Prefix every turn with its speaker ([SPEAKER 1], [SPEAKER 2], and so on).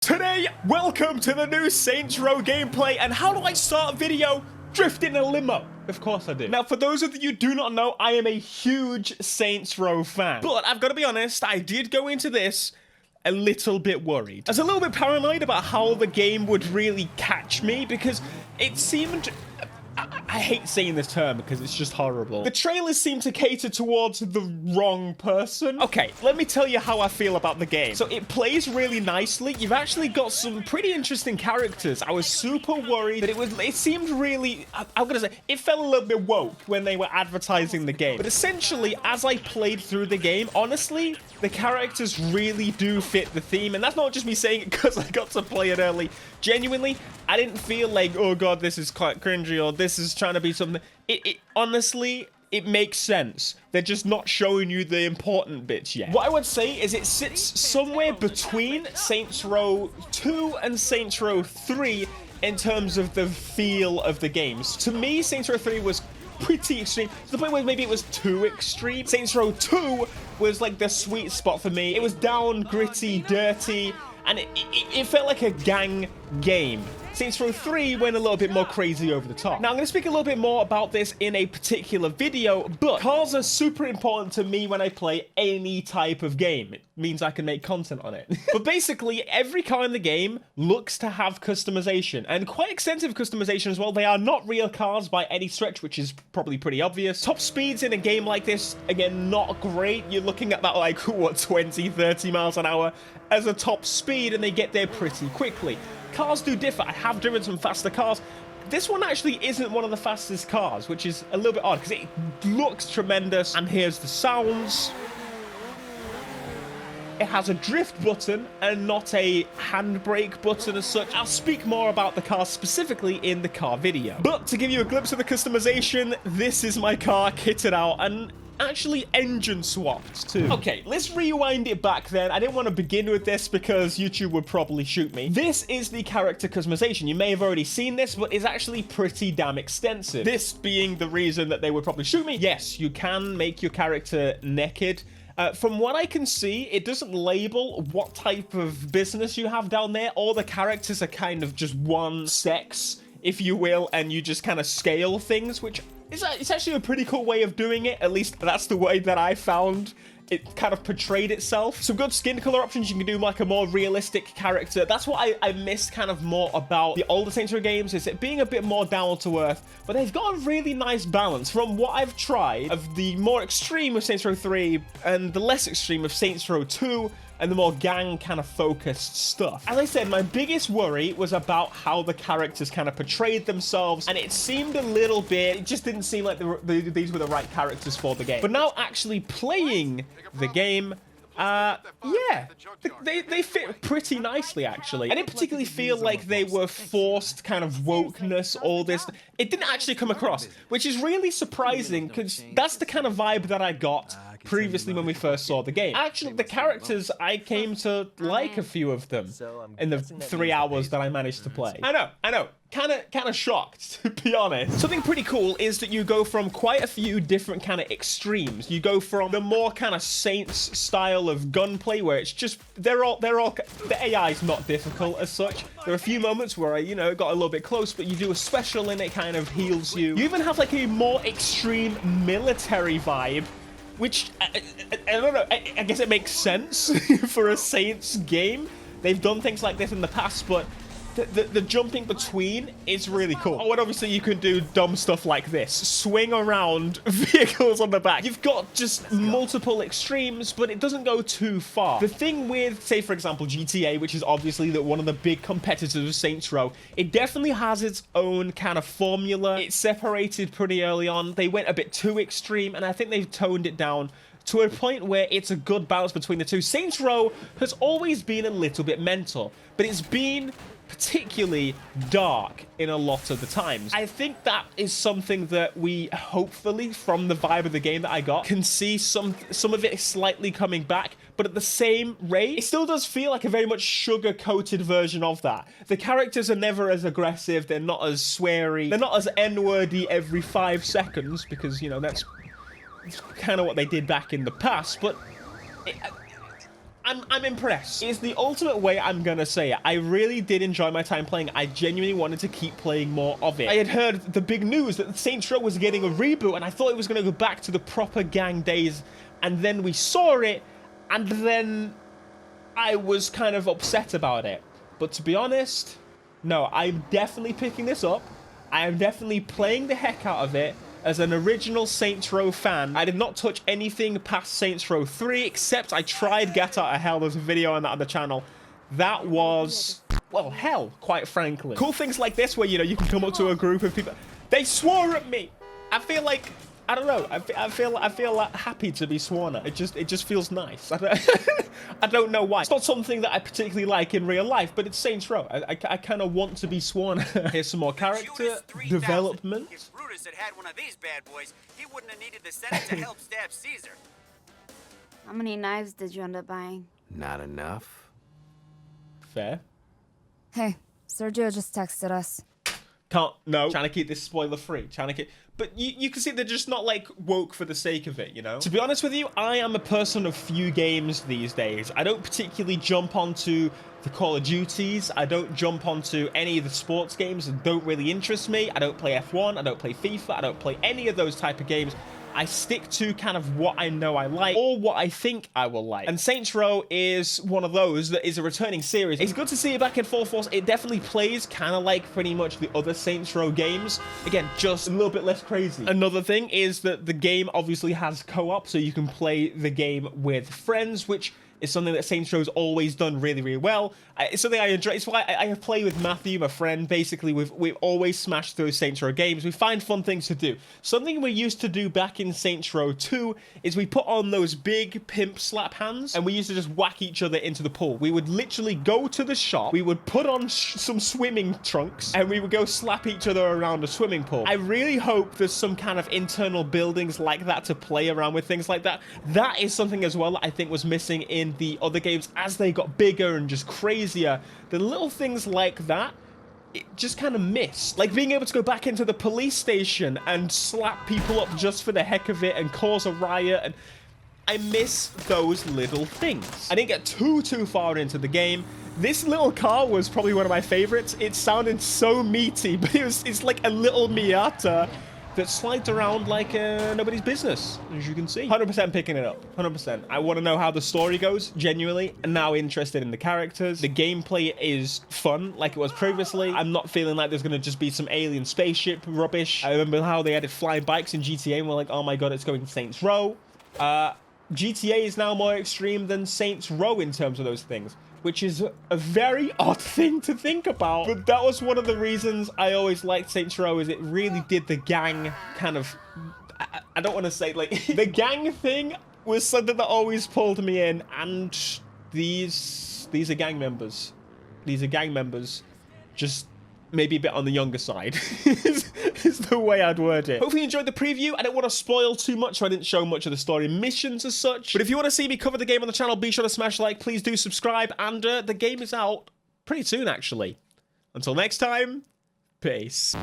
[SPEAKER 1] Today, welcome to the new Saints Row gameplay. And how do I start a video? Drift in a limo. Of course I do. Now, for those of you who do not know, I am a huge Saints Row fan. But I've got to be honest, I did go into this a little bit worried. I was a little bit paranoid about how the game would really catch me because it seemed... I hate saying this term because it's just horrible. The trailers seem to cater towards the wrong person. Okay, let me tell you how I feel about the game. So it plays really nicely. You've actually got some pretty interesting characters. I was super worried that it seemed really, I'm gonna say, it felt a little bit woke when they were advertising the game. But essentially, as I played through the game, honestly, the characters really do fit the theme. And that's not just me saying it because I got to play it early. Genuinely, I didn't feel like, oh god, this is quite cringy or this is trying to be something. Honestly, it makes sense. They're just not showing you the important bits yet. What I would say is it sits somewhere between Saints Row 2 and Saints Row 3 in terms of the feel of the games. To me, Saints Row 3 was pretty extreme, to the point where maybe it was too extreme. Saints Row 2 was like the sweet spot for me. It was down, gritty, dirty, and it felt like a gang game. Saints Row 3 went a little bit more crazy over the top. Now, I'm going to speak a little bit more about this in a particular video, but cars are super important to me when I play any type of game. It means I can make content on it. But basically, every car in the game looks to have customization, and quite extensive customization as well. They are not real cars by any stretch, which is probably pretty obvious. Top speeds in a game like this, again, not great. You're looking at that like, what, 20, 30 miles an hour as a top speed, and they get there pretty quickly. Cars do differ. I have driven some faster cars. This one actually isn't one of the fastest cars, which is a little bit odd because it looks tremendous. And here's the sounds. It has a drift button and not a handbrake button as such. I'll speak more about the car specifically in the car video. But to give you a glimpse of the customization, this is my car kitted out and actually engine swapped too. Okay, let's rewind it back then. I didn't want to begin with this because YouTube would probably shoot me. This is the character customization. You may have already seen this, but it's actually pretty damn extensive. This being the reason that they would probably shoot me. Yes, you can make your character naked. From what I can see, it doesn't label what type of business you have down there. All the characters are kind of just one sex, if you will, and you just kind of scale things, which it's actually a pretty cool way of doing it. At least that's the way that I found it kind of portrayed itself. Some good skin color options. You can do like a more realistic character. That's what I missed kind of more about the older Saints Row games, is it being a bit more down to earth, but they've got a really nice balance from what I've tried of the more extreme of Saints Row 3 and the less extreme of Saints Row 2 and the more gang kind of focused stuff. As I said, my biggest worry was about how the characters kind of portrayed themselves, and it seemed a little bit, it just didn't seem like these were the right characters for the game. But now actually playing the game, yeah, they fit pretty nicely, actually. I didn't particularly feel like they were forced kind of wokeness, all this. It didn't actually come across, which is really surprising because that's the kind of vibe that I got previously when we first saw the game. Actually, the characters, I came to like a few of them in the 3 hours that I managed to play. I know. Kind of shocked, to be honest. Something pretty cool is that you go from quite a few different kind of extremes. You go from the more kind of Saints style of gunplay, where it's just, they're all, the AI is not difficult as such. There are a few moments where I, got a little bit close, but you do a special and it kind of heals you. You even have like a more extreme military vibe, which, I don't know, I guess it makes sense for a Saints game. They've done things like this in the past, but the jumping between is really cool. Oh, and obviously you can do dumb stuff like this. Swing around vehicles on the back. You've got just multiple extremes, but it doesn't go too far. The thing with, say, for example, GTA, which is obviously one of the big competitors of Saints Row, it definitely has its own kind of formula. It's separated pretty early on. They went a bit too extreme, and I think they've toned it down to a point where it's a good balance between the two. Saints Row has always been a little bit mental, but it's been particularly dark in a lot of the times. I think that is something that we hopefully, from the vibe of the game that I got, can see some of it slightly coming back, but at the same rate, it still does feel like a very much sugar-coated version of that. The characters are never as aggressive, they're not as sweary, they're not as N-wordy every 5 seconds, because, that's kind of what they did back in the past, but I'm impressed. It's the ultimate way I'm gonna say it. I really did enjoy my time playing. I genuinely wanted to keep playing more of it. I had heard the big news that Saints Row was getting a reboot, and I thought it was gonna go back to the proper gang days, and then we saw it, and then I was kind of upset about it. But to be honest, no, I'm definitely picking this up. I am definitely playing the heck out of it. As an original Saints Row fan, I did not touch anything past Saints Row 3, except I tried Get Out of Hell. There's a video on that on the channel. That was, well, hell, quite frankly. Cool things like this where, you know, you can come up to a group of people. They swore at me. I feel like, I don't know. I feel like happy to be sworn at. It just feels nice. I don't know why. It's not something that I particularly like in real life, but it's Saints Row. I kind of want to be sworn at. Here's some more character development.
[SPEAKER 2] If Brutus had had one of these bad boys, he wouldn't have needed the Senate to help stab Caesar.
[SPEAKER 3] How many knives did you end up buying?
[SPEAKER 4] Not enough.
[SPEAKER 1] Fair.
[SPEAKER 3] Hey, Sergio just texted us.
[SPEAKER 1] No. Trying to keep this spoiler free. But you can see they're just not like woke for the sake of it, you know? To be honest with you, I am a person of few games these days. I don't particularly jump onto the Call of Duties. I don't jump onto any of the sports games that don't really interest me. I don't play F1. I don't play FIFA. I don't play any of those type of games. I stick to kind of what I know I like or what I think I will like. And Saints Row is one of those that is a returning series. It's good to see it back in full force. It definitely plays kind of like pretty much the other Saints Row games. Again, just a little bit less crazy. Another thing is that the game obviously has co-op, so you can play the game with friends, which is something that Saints Row's always done really, really well. It's something I enjoy. It's why I play with Matthew, my friend. Basically, we've always smashed through Saints Row games. We find fun things to do. Something we used to do back in Saints Row 2 is we put on those big pimp slap hands, and we used to just whack each other into the pool. We would literally go to the shop, we would put on some swimming trunks, and we would go slap each other around a swimming pool. I really hope there's some kind of internal buildings like that to play around with things like that. That is something as well that I think was missing in the other games as they got bigger and just crazier. The little things like that, it just kind of missed. Like being able to go back into the police station and slap people up just for the heck of it and cause a riot. And I miss those little things. I didn't get too far into the game. This little car was probably one of my favorites. It sounded so meaty, but it's like a little Miata that slides around like nobody's business, as you can see. 100% picking it up, 100%. I want to know how the story goes, genuinely. I'm now interested in the characters. The gameplay is fun, like it was previously. I'm not feeling like there's going to just be some alien spaceship rubbish. I remember how they added flying bikes in GTA, and we're like, oh my god, it's going to Saints Row. GTA is now more extreme than Saints Row in terms of those things, which is a very odd thing to think about. But that was one of the reasons I always liked Saints Row, is it really did the gang kind of, I don't want to say, like, the gang thing was something that always pulled me in, and these are gang members. These are gang members, just maybe a bit on the younger side is the way I'd word it. Hopefully you enjoyed the preview. I don't want to spoil too much, so I didn't show much of the story missions as such. But if you want to see me cover the game on the channel, be sure to smash like. Please do subscribe. And the game is out pretty soon, actually. Until next time, peace.